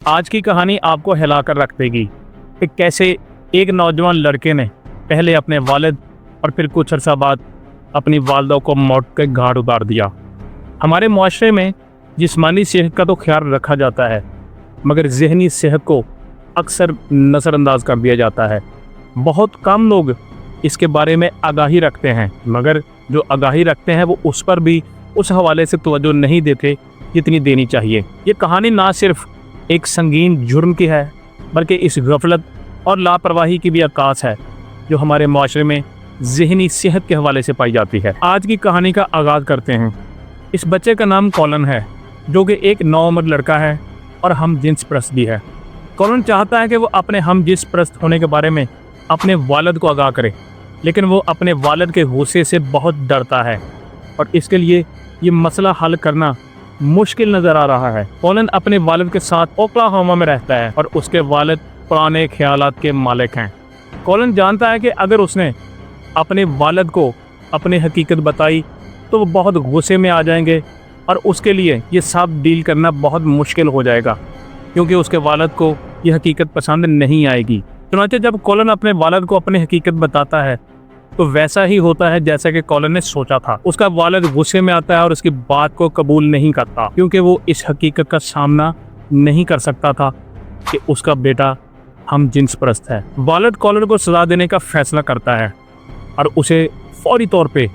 आज की कहानी आपको हिला कर रख देगी कि कैसे एक नौजवान लड़के ने पहले अपने वालिद और फिर कुछ अर्सा बाद अपनी वालदा को मौत के घाट उतार दिया। हमारे मुआशरे में जिस्मानी सेहत का तो ख्याल रखा जाता है, मगर ज़हनी सेहत को अक्सर नज़रअंदाज कर दिया जाता है। बहुत कम लोग इसके बारे में आगाही रखते हैं, मगर जो आगाही रखते हैं वो उस पर भी उस हवाले से तवज्जो नहीं देते जितनी देनी चाहिए। ये कहानी ना सिर्फ एक संगीन जुर्म की है, बल्कि इस गफलत और लापरवाही की भी अक्कास है जो हमारे माशरे में ज़हनी सेहत के हवाले से पाई जाती है। आज की कहानी का आगाज़ करते हैं। इस बच्चे का नाम कॉलन है, जो कि एक नौउम्र लड़का है और हम जिन्स परस्त भी है। कॉलन चाहता है कि वो अपने हम जिन्स परस्त होने के बारे में अपने वालिद को आगाह करे, लेकिन वो अपने वालिद के गुस्से से बहुत डरता है और इसके लिए ये मसला हल करना मुश्किल नज़र आ रहा है। कॉलन अपने वालिद के साथ ओक्लाहोमा में रहता है और उसके वालिद पुराने ख्यालात के मालिक हैं। कॉलन जानता है कि अगर उसने अपने वालिद को अपनी हकीकत बताई तो वो बहुत गुस्से में आ जाएंगे और उसके लिए ये सब डील करना बहुत मुश्किल हो जाएगा, क्योंकि उसके वालिद को ये हकीकत पसंद नहीं आएगी। चुनांचे जब कॉलन अपने वालिद को अपनी हकीकत बताता है तो वैसा ही होता है जैसा कि कॉलन ने सोचा था। उसका वालिद गुस्से में आता है और उसकी बात को कबूल नहीं करता, क्योंकि वो इस हकीकत का सामना नहीं कर सकता था कि उसका बेटा हम जिन्स परस्त है। वालिद कॉलन को सजा देने का फैसला करता है और उसे फौरी तौर पे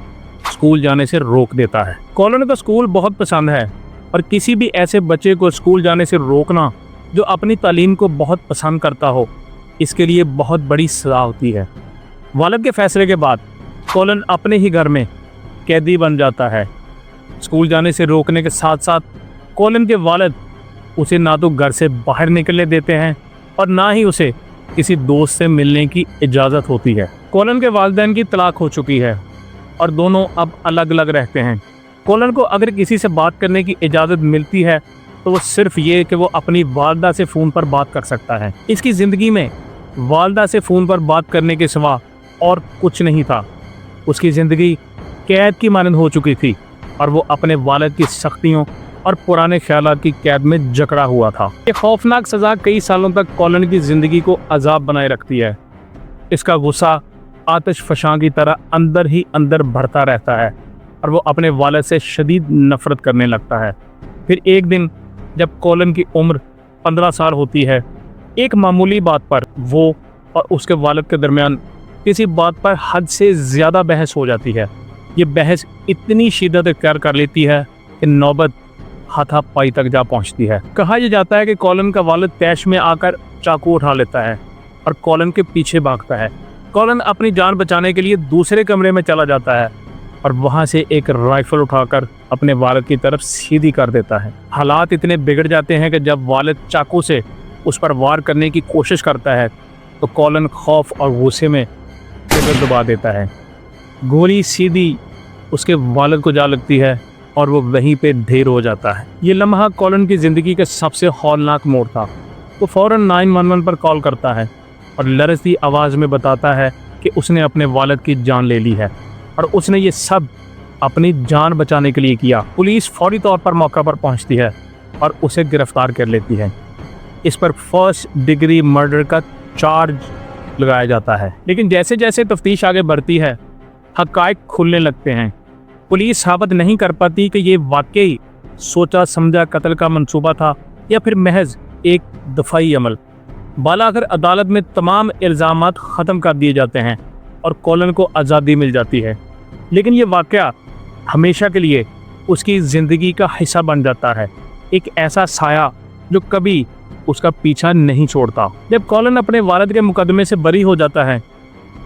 स्कूल जाने से रोक देता है। कॉलन को स्कूल बहुत पसंद है और किसी भी ऐसे बच्चे को स्कूल जाने से रोकना जो अपनी तालीम को बहुत पसंद करता हो, इसके लिए बहुत बड़ी सजा होती है। वालिद के फैसले के बाद कॉलन अपने ही घर में कैदी बन जाता है। स्कूल जाने से रोकने के साथ साथ कॉलन के वालिद उसे ना तो घर से बाहर निकलने देते हैं और ना ही उसे किसी दोस्त से मिलने की इजाज़त होती है। कॉलन के वालिदैन की तलाक हो चुकी है और दोनों अब अलग अलग रहते हैं। कॉलन को अगर किसी से बात करने की इजाज़त मिलती है तो वो सिर्फ ये कि वो अपनी वालदा से फ़ोन पर बात कर सकता है। इसकी ज़िंदगी में वालदा से फ़ोन पर बात करने के सिवा और कुछ नहीं था। उसकी ज़िंदगी कैद की मानंद हो चुकी थी और वो अपने वालिद की सख्तियों और पुराने ख्यालात की कैद में जकड़ा हुआ था। ये खौफनाक सज़ा कई सालों तक कॉलन की ज़िंदगी को अजाब बनाए रखती है। इसका गुस्सा आतिश फशां की तरह अंदर ही अंदर बढ़ता रहता है और वो अपने वालिद से शदीद नफ़रत करने लगता है। फिर एक दिन जब कॉलन की उम्र 15 साल होती है, एक मामूली बात पर वो और उसके वालिद के दरमियान किसी बात पर हद से ज़्यादा बहस हो जाती है। ये बहस इतनी शिद्दत इख्तियार कर लेती है कि नौबत हाथापाई तक जा पहुंचती है। कहा यह जाता है कि कॉलन का वालिद तैश में आकर चाकू उठा लेता है और कॉलन के पीछे भागता है। कॉलन अपनी जान बचाने के लिए दूसरे कमरे में चला जाता है और वहां से एक राइफल उठाकर अपने वालिद की तरफ सीधी कर देता है। हालात इतने बिगड़ जाते हैं कि जब वालिद चाकू से उस पर वार करने की कोशिश करता है तो कॉलन खौफ और गुस्से में ट्रिगर दबा देता है। गोली सीधी उसके वालिद को जा लगती है और वो वहीं पे ढेर हो जाता है। ये लम्हा कॉलन की ज़िंदगी का सबसे हौलनाक मोड़ था। वो फ़ौरन 911 पर कॉल करता है और लरज़ती आवाज़ में बताता है कि उसने अपने वालिद की जान ले ली है और उसने ये सब अपनी जान बचाने के लिए किया। पुलिस फौरी तौर पर मौका पर पहुंचती है और उसे गिरफ्तार कर लेती है। इस पर फर्स्ट डिग्री मर्डर का चार्ज लगाया जाता है। लेकिन जैसे जैसे तफ्तीश आगे बढ़ती है, हक़ाइक़ खुलने लगते हैं। पुलिस साबित नहीं कर पाती कि ये वाकई सोचा समझा कत्ल का मंसूबा था या फिर महज एक दफ़ाई अमल। बालाखिर अदालत में तमाम इल्ज़ामात ख़त्म कर दिए जाते हैं और कॉलन को आज़ादी मिल जाती है। लेकिन ये वाक़या हमेशा के लिए उसकी ज़िंदगी का हिस्सा बन जाता है, एक ऐसा साया जो कभी उसका पीछा नहीं छोड़ता। जब कॉलन अपने वालिद के मुकदमे से बरी हो जाता है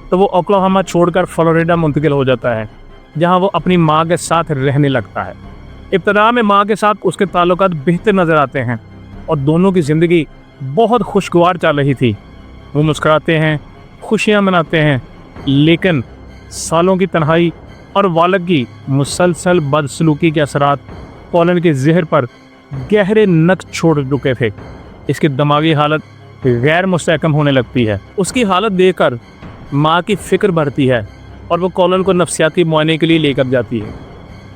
तो वो ओक्लाहोमा छोड़कर फ्लोरिडा मुंतकिल हो जाता है, जहां वो अपनी माँ के साथ रहने लगता है। इब्तिदा में माँ के साथ उसके ताल्लुकात बेहतर नज़र आते हैं और दोनों की ज़िंदगी बहुत खुशगवार चल रही थी। वो मुस्कुराते हैं, खुशियाँ मनाते हैं, लेकिन सालों की तन्हाई और वालिद की मुसलसल बदसलूकी के असरात कॉलन के ज़हन पर गहरे नक्श छोड़ चुके थे। इसकी दिमागी हालत गैर मुस्तहकम होने लगती है। उसकी हालत देखकर माँ की फ़िक्र बढ़ती है और वो कॉलन को नफ्सियाती मुआयने के लिए लेकर जाती है।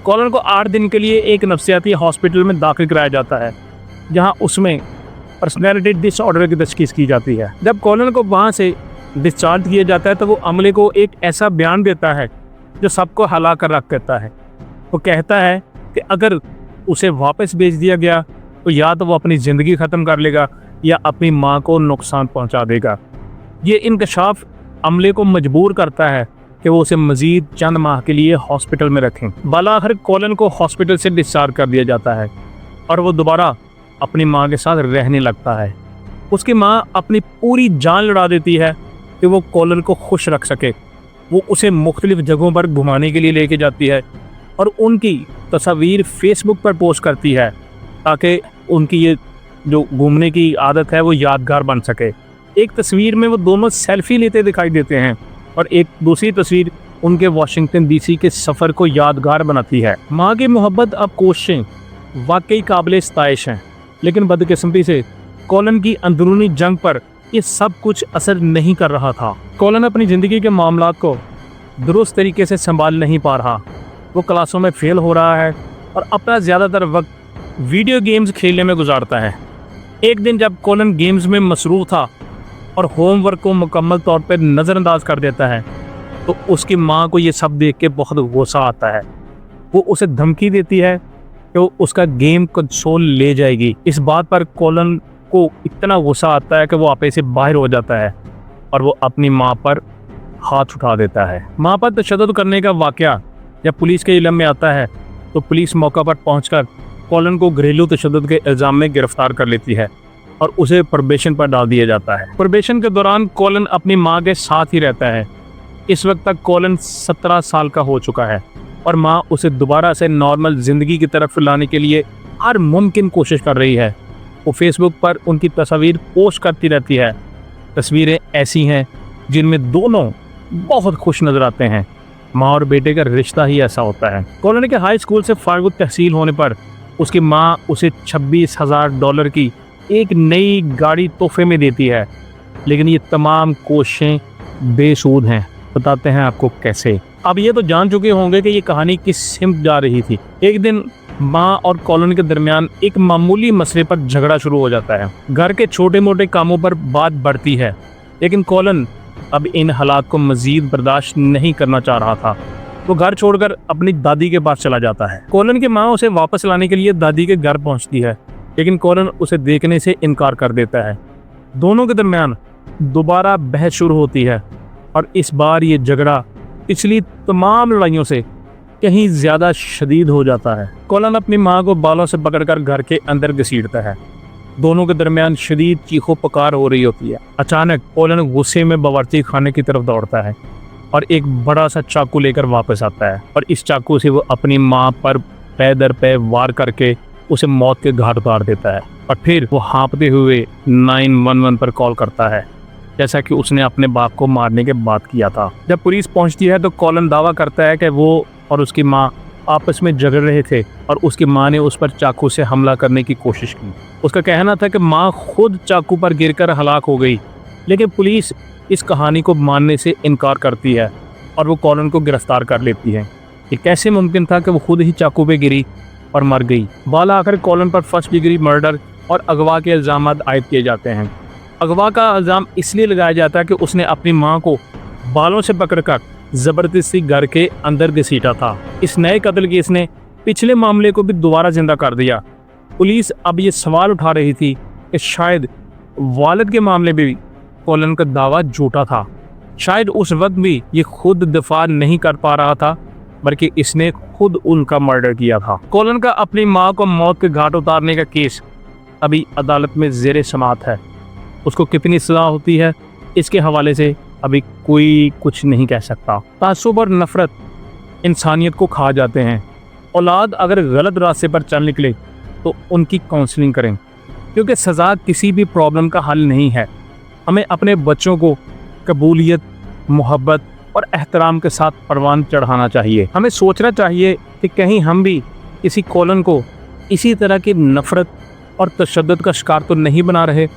कॉलन को 8 दिन के लिए एक नफ्सियाती हॉस्पिटल में दाखिल कराया जाता है, जहाँ उसमें पर्सनैलिटी डिसऑर्डर की तशखीस की जाती है। जब कॉलन को वहाँ से डिस्चार्ज किया जाता है तो वो अमले को एक ऐसा बयान देता है जो सबको हिला कर रख देता है। वो कहता है कि अगर उसे वापस भेज दिया गया तो या तो वो अपनी ज़िंदगी ख़त्म कर लेगा या अपनी माँ को नुकसान पहुँचा देगा। ये इंकशाफ अमले को मजबूर करता है कि वो उसे मज़ीद चंद माह के लिए हॉस्पिटल में रखें। बालाखिर कॉलन को हॉस्पिटल से डिस्चार्ज कर दिया जाता है और वो दोबारा अपनी माँ के साथ रहने लगता है। उसकी माँ अपनी पूरी जान लड़ा देती है कि वो कॉलन को खुश रख सके। वो उसे मुख्तलिफ जगहों पर घुमाने के लिए लेके जाती है और उनकी तस्वीर फेसबुक पर पोस्ट करती है ताकि उनकी ये जो घूमने की आदत है वो यादगार बन सके। एक तस्वीर में वो दोनों सेल्फी लेते दिखाई देते हैं और एक दूसरी तस्वीर उनके वाशिंगटन डीसी के सफ़र को यादगार बनाती है। माँ की मोहब्बत अब कोशिशें वाकई काबिल सताइश हैं, लेकिन बदकिस्मती से कॉलन की अंदरूनी जंग पर ये सब कुछ असर नहीं कर रहा था। कॉलन अपनी ज़िंदगी के मामलात को दुरुस्त तरीके से संभाल नहीं पा रहा। वो क्लासों में फेल हो रहा है और अपना ज़्यादातर वक्त वीडियो गेम्स खेलने में गुजारता है। एक दिन जब कॉलन गेम्स में मसरूफ़ था और होमवर्क को मुकम्मल तौर पर नज़रअंदाज कर देता है तो उसकी माँ को ये सब देख के बहुत गुस्सा आता है। वो उसे धमकी देती है कि वो उसका गेम कंसोल ले जाएगी। इस बात पर कॉलन को इतना गुस्सा आता है कि वो आपे से बाहर हो जाता है और वो अपनी माँ पर हाथ उठा देता है। माँ पर तशद्दुद करने का वाक़या जब पुलिस के इल्म में आता है तो पुलिस मौका पर पहुंचकर कॉलन को घरेलू तशद्दुद के इल्ज़ाम में गिरफ्तार कर लेती है और उसे प्रोबेशन पर डाल दिया जाता है। प्रोबेशन के दौरान कॉलन अपनी माँ के साथ ही रहता है। इस वक्त तक कॉलन 17 साल का हो चुका है और माँ उसे दोबारा से नॉर्मल ज़िंदगी की तरफ लाने के लिए हर मुमकिन कोशिश कर रही है। वो फेसबुक पर उनकी तस्वीर पोस्ट करती रहती है। तस्वीरें ऐसी हैं जिनमें दोनों बहुत खुश नज़र आते हैं। माँ और बेटे का रिश्ता ही ऐसा होता है। कॉलन के हाई स्कूल से फारग तहसील होने पर उसकी माँ उसे $26,000 की एक नई गाड़ी तोहफे में देती है, लेकिन ये तमाम कोशिशें बेसूद हैं। बताते हैं आपको कैसे। अब ये तो जान चुके होंगे कि ये कहानी किस सिमत जा रही थी। एक दिन माँ और कॉलन के दरमियान एक मामूली मसले पर झगड़ा शुरू हो जाता है। घर के छोटे मोटे कामों पर बात बढ़ती है, लेकिन कॉलन अब इन हालात को मज़ीद बर्दाश्त नहीं करना चाह रहा था। वो घर छोड़कर अपनी दादी के पास चला जाता है। कॉलन की माँ उसे वापस लाने के लिए दादी के घर पहुंचती है, लेकिन कॉलन उसे देखने से इनकार कर देता है। दोनों के दरमियान दोबारा बहस शुरू होती है और इस बार ये झगड़ा पिछली तमाम लड़ाइयों से कहीं ज़्यादा शदीद हो जाता है। कॉलन अपनी माँ को बालों से पकड़कर घर के अंदर घसीटता है। दोनों के दरमियान शदीद चीखों पुकार हो रही होती है। अचानक कॉलन गुस्से में बावर्ची खाने की तरफ दौड़ता है और एक बड़ा सा चाकू लेकर वापस आता है और इस चाकू से वो अपनी माँ पर पै दर पै वार करके उसे मौत के घाट उतार देता है और फिर वो हाँपते हुए 911 पर कॉल करता है, जैसा कि उसने अपने बाप को मारने के बाद किया था। जब पुलिस पहुंचती है तो कॉलन दावा करता है कि वो और उसकी माँ आपस में झगड़ रहे थे और उसकी माँ ने उस पर चाकू से हमला करने की कोशिश की। उसका कहना था कि माँ खुद चाकू पर गिरकर हलाक हो गई, लेकिन पुलिस इस कहानी को मानने से इनकार करती है और वो कॉलन को गिरफ्तार कर लेती है। ये कैसे मुमकिन था कि वो खुद ही चाकू पे गिरी और मर गई। बाला आकर कॉलन पर फर्स्ट डिग्री मर्डर और अगवा के इल्ज़ाम आयद किए जाते हैं। अगवा का इल्ज़ाम इसलिए लगाया जाता है कि उसने अपनी माँ को बालों से पकड़कर ज़बरदस्ती घर के अंदर घसीटा था। इस नए कत्ल केस ने पिछले मामले को भी दोबारा जिंदा कर दिया। पुलिस अब ये सवाल उठा रही थी कि शायद वालिद के मामले में भी कॉलन का दावा झूठा था। शायद उस वक्त भी ये खुद दिफा नहीं कर पा रहा था, बल्कि इसने खुद उनका मर्डर किया था। कॉलन का अपनी माँ को मौत के घाट उतारने का केस अभी अदालत में ज़ेरे समाअत है। उसको कितनी सज़ा होती है इसके हवाले से अभी कोई कुछ नहीं कह सकता। तासुब और नफ़रत इंसानियत को खा जाते हैं। औलाद अगर गलत रास्ते पर चल निकले तो उनकी काउंसलिंग करें, क्योंकि सज़ा किसी भी प्रॉब्लम का हल नहीं है। हमें अपने बच्चों को कबूलियत, मोहब्बत और एहतराम के साथ परवान चढ़ाना चाहिए। हमें सोचना चाहिए कि कहीं हम भी किसी कॉलन को इसी तरह की नफ़रत और तशद्दुद का शिकार तो नहीं बना रहे।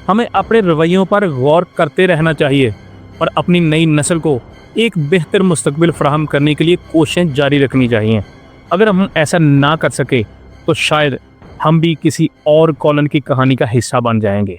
हमें अपने रवैयों पर गौर करते रहना चाहिए और अपनी नई नस्ल को एक बेहतर मुस्तकबिल फराहम करने के लिए कोशिशें जारी रखनी चाहिए। अगर हम ऐसा ना कर सके तो शायद ہم بھی کسی اور کالن کی کہانی کا حصہ بن جائیں گے۔